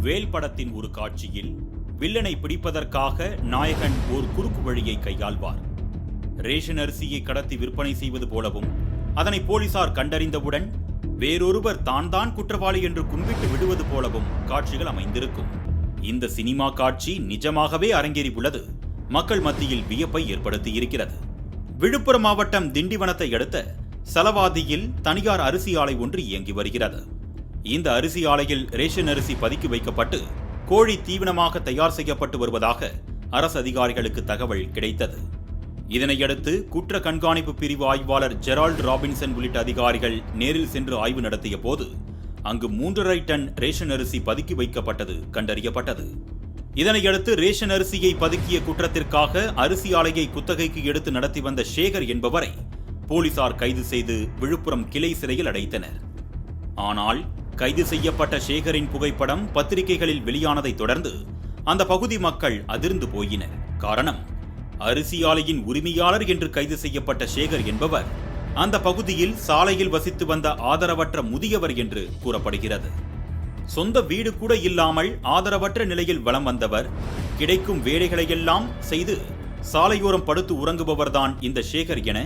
வேல் படத்தின் ஒரு காட்சியில் வில்லனை பிடிப்பதற்காக நாயகன் ஒரு குறுக்கு வழியை கையாள்வார். ரேஷன் அரிசியை கடத்தி விற்பனை செய்வது போலவும் அதனை போலீசார் கண்டறிந்தவுடன் வேறொருவர் தான் குற்றவாளி என்று கும்பிட்டு விடுவது போலவும் காட்சிகள் அமைந்திருக்கும். இந்த சினிமா காட்சி நிஜமாகவே அரங்கேறி உள்ளது மக்கள் மத்தியில் வியப்பை ஏற்படுத்தியிருக்கிறது. விழுப்புரம் மாவட்டம் திண்டிவனத்தை அடுத்த சலவாதியில் தனியார் அரிசி ஆலை ஒன்று இயங்கி வருகிறது. இந்த அரிசி ஆலையில் ரேஷன் அரிசி பதுக்கி வைக்கப்பட்டு கோழி தீவனமாக தயார் செய்யப்பட்டு வருவதாக அரசு அதிகாரிகளுக்கு தகவல் கிடைத்தது. இதனையடுத்து குற்ற கண்காணிப்பு பிரிவு ஆய்வாளர் ஜெரால்ட் ராபின்சன் உள்ளிட்ட அதிகாரிகள் நேரில் சென்று ஆய்வு நடத்திய போது அங்கு 3.5 டன் ரேஷன் அரிசி பதுக்கி வைக்கப்பட்டது கண்டறியப்பட்டது. இதனையடுத்து ரேஷன் அரிசியை பதுக்கிய குற்றத்திற்காக அரிசி ஆலையை குத்தகைக்கு எடுத்து நடத்தி வந்த சேகர் என்பவரை போலீசார் கைது செய்து விழுப்புரம் கிளை சிறையில் அடைத்தனர். ஆனால் கைது செய்யப்பட்ட சேகரின் புகைப்படம் பத்திரிகைகளில் வெளியானதை தொடர்ந்து அந்த பகுதி மக்கள் அதிர்ந்து போயினர். காரணம், அரிசி ஆலையின் உரிமையாளர் என்று கைது செய்யப்பட்ட சேகர் என்பவர் அந்த பகுதியில் சாலையில் வசித்து வந்த ஆதரவற்ற முதியவர் என்று கூறப்படுகிறது. சொந்த வீடு கூட இல்லாமல் ஆதரவற்ற நிலையில் வலம் வந்தவர், கிடைக்கும் வேலைகளையெல்லாம் செய்து சாலையோரம் படுத்து உறங்குபவர்தான் இந்த சேகர் என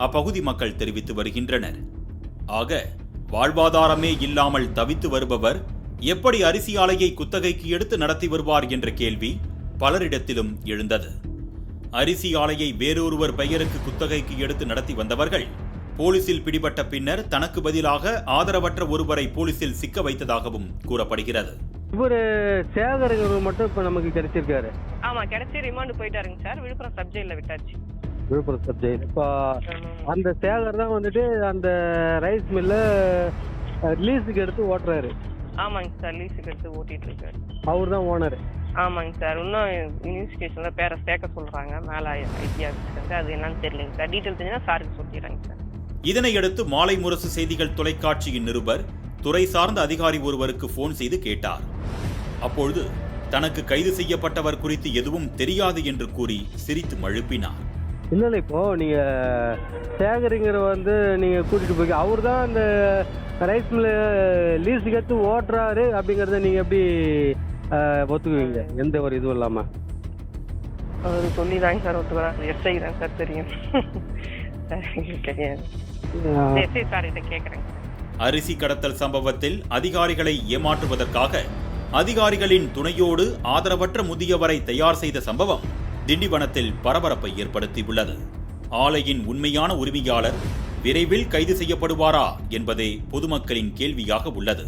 அப்பகுதி மக்கள் தெரிவித்து வருகின்றனர். ஆக வாழ்வாதாரமே இல்லாமல் தவித்து வருபவர் எப்படி அரிசி ஆலையை குத்தகைக்கு எடுத்து நடத்தி வருவார் என்ற கேள்வி பலரிடத்திலும் எழுந்தது. அரிசி ஆலையை வேறொருவர் பெயருக்கு குத்தகைக்கு எடுத்து நடத்தி வந்தவர்கள் போலீசில் பிடிபட்ட பின்னர் தனக்கு பதிலாக ஆதரவற்ற ஒருவரை போலீசில் சிக்க வைத்ததாகவும் கூறப்படுகிறது. இவரு சேகர் மட்டும் இப்ப நமக்கு கிடைச்சிருக்காரு. ஆமா, கிடைச்சி ரிமாண்ட் போயிட்டாருங்க சார். விழுப்புரம் சப்ஜெக்ட்ல விட்டாச்சு. விழுப்புரம் சப்ஜெக்ட். இப்போ அந்த சேகர் தான் வந்துட்டு அந்த ரைஸ் மில்ல லீஸுக்கு எடுத்து ஓட்டுறாரு. ஆமாங்க சார், லீஸுக்கு எடுத்து ஓட்டிட்டு இருக்காரு. அவர் தான் ஓனர். ஆமாங்க சார். இன்னும் இன்வெஸ்டிகேஷன்ல பேரை சேர்க்க சொல்றாங்க மேல ஐடியா வச்சுருக்காங்க. அது என்னன்னு தெரியலங்க சார். டீட்டெயில் தெரிஞ்சுன்னா சாருக்கு சொல்லிடுறாங்க சார். இதனையடுத்து மாலை முரசு செய்திகள் தொலைக்காட்சியின் நிருபர் துறை சார்ந்த அதிகாரி ஒருவருக்கு போன் செய்து கேட்டார். அப்பொழுது தனக்கு கைது செய்யப்பட்டவர் குறித்து எதுவும் தெரியாது என்று கூறி சிரித்து மழுப்பினார். இல்லை, இப்போ நீங்க சேகரிங்கிற வந்து நீங்க கூட்டிட்டு போய் அவர் தான் அந்த ரைஸ் மில்ல லீஸுக்கு எடுத்து ஓட்டுறாரு அப்படிங்கறத நீங்க எப்படி ஒத்துக்குவீங்க? எந்த ஒரு இதுவும் இல்லாம அவர் சொல்லி தாங்க சார் ஒத்துக்கிறாங்க. எஸ்ஐ தான் சார் தெரியும். அரிசி கடத்தல் சம்பவத்தில் அதிகாரிகளை ஏமாற்றுவதற்காக அதிகாரிகளின் துணையோடு ஆதரவற்ற முதியவரை தயார் செய்த சம்பவம் திண்டிவனத்தில் பரபரப்பை ஏற்படுத்தியுள்ளது. ஆலையின் உண்மையான உரிமையாளர் விரைவில் கைது செய்யப்படுவாரா என்பதே பொதுமக்களின் கேள்வியாக உள்ளது.